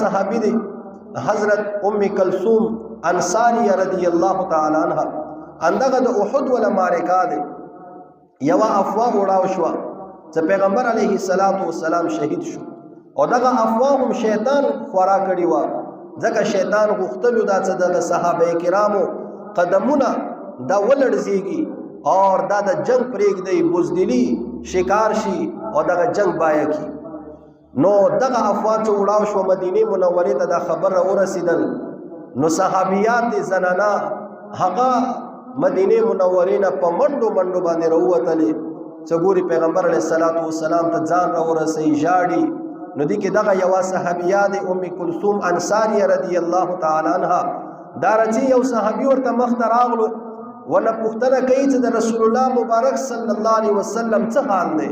صحابی دی حضرت ام کلثوم انصاری رضی اللہ تعالی عنہ اندغه د احد ولا مارکا دی یوا افواه وړاو شو چې پیغمبر علیه الصلاۃ والسلام شهید شو او دغه افواه هم شیطان خورا کړی و ځکه شیطان غوښتلو دا چې د صحابه کرامو قدمونه دا ولړزيږي اور دا د جنگ پرېږدي بزدلی شکار شي او دغه جنگ بایه کی نو دغه افواه چې وړاو شو مدینه منوره ته دا خبر ورسېدل نو صحابیات زنانا هغه مدینه منوره نه په منډو منډو باندې راووتلې چې ګوري پیغمبر علیه الصلاۃ والسلام ته ځان راورسې ژاړي نو دي کې دغه یو صحابیات ام کلثوم انصاری رضی الله تعالی عنها دا رچی یو صحابي ورته مخ ته راغلو ونه پوښتنه کوي چې د رسول الله مبارک صلی الله علیه وسلم څه حال دی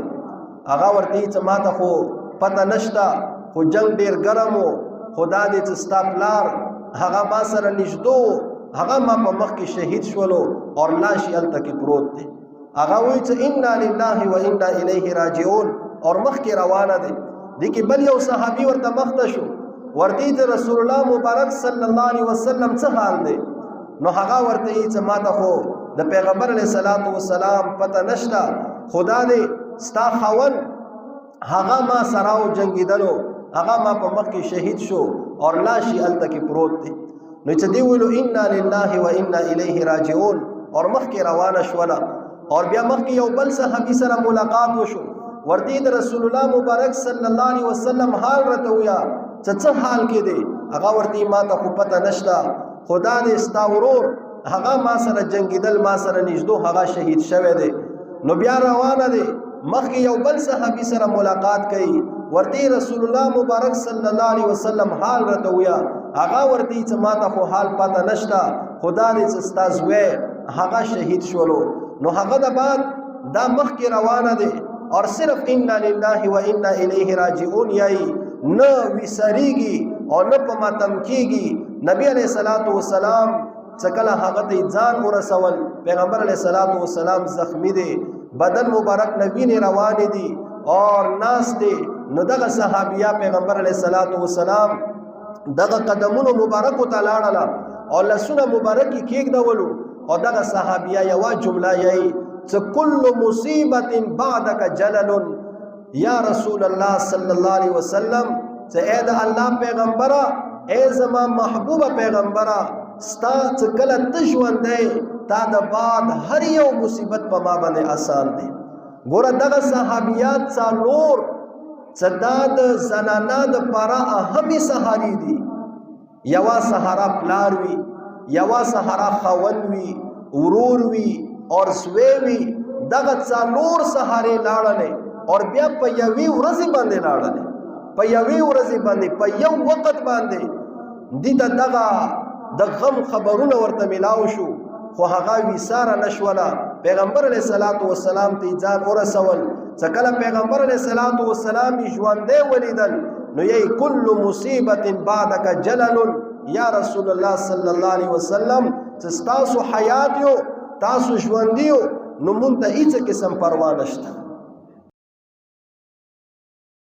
هغه ورته چې ماته خو پته نشته خو جنگ ډیر ګرم و خدا دې چې ستا پلار هغه ما سره نږدو هغه ما په مخ کې شهید شولو اور لاش یې هلته کې پروت دی هغه وایي چې انا لله و انا الیه راجعون اور مخ کې روانه دی دي کې بل یو صحابي ورته مخ ته شو ورته چې رسول الله مبارک صلی الله علیه وسلم څه حال دی نو هغه ورته چې ما ته خو د پیغمبر علیه الصلاۃ والسلام پته نشته خدا دې ستا خاون هغه ما سره او جنگیدلو هغه ما په مخ کې شهید شو اور لاش یې هلته کې پروت دی نو چې دی ویلو انا لله و انا الیه راجعون اور مخ کې روانه شوله اور بیا مخ کې یو بل صحابي سره ملاقات وشو ورته د رسول الله مبارک صلی الله علیه وسلم حال رته ویا څه حال کې دی هغه ورته ما ته خو پته نشته خدا دې ستا ورور هغه ما سره جنگیدل ما سره نږدو هغه شهید شوی دی نو بیا روانه دی مخکې یو بل صحابي سره ملاقات کوي ورته رسول الله مبارک صلی الله علیه وسلم حال رته ویا هغه ورته چې ما ته خو حال پته نشته خدا دې چې ستا زوی هغه شهید شولو نو هغه د بعد دا مخکې روانه دی اور صرف انا لله و انا الیه راجعون یای نه وسریږي او نه په ماتم کیږي نبی علیہ الصلوۃ والسلام څکله هغه ته ځان ورسول پیغمبر علیہ الصلوۃ والسلام زخمی دی بدن مبارک نبی نه روان دي اور ناس دي نو دغه صحابیا پیغمبر علیہ الصلوۃ والسلام دغه قدمونو مبارک تعالی او لسونه مبارکی کېږدولو او دغه صحابیا یو جمله یې چې کل مصیبت بعدک جلل یا رسول الله صلی الله علیه وسلم چې اے د الله پیغمبره اے زما محبوبه پیغمبره ستا چې کله ته ژوندی تا د بعد هر یو مصیبت په ما باندې آسان دی ګوره دغه صحابیات څلور چې دا د زنانا دپاره اهمې سهاري دي یوه سهاره پلار وي یوه سهاره خاوند وي ورور وي اور زوی وي دغه څلور سهارې لاړلې اور بیا په یوې ورځې باندې لاړلې په یوې ورځې باندې په یو وخت باندې دې ته دغه د غم خبرونه ورته میلاو شو خو هغه ویساره نشوله پیغمبر علیه الصلاۃ والسلام ته ځان ورسول چې کله پیغمبر علیه الصلاۃ والسلام ژوندی ولیدل نو یې کل مصیبت بعدک جلل یا رسول الله صلی الله علیه وسلم چې ستاسو حیات یو تاسو ژوندی یو نو مونږ ته هیڅ قسم پروا نشته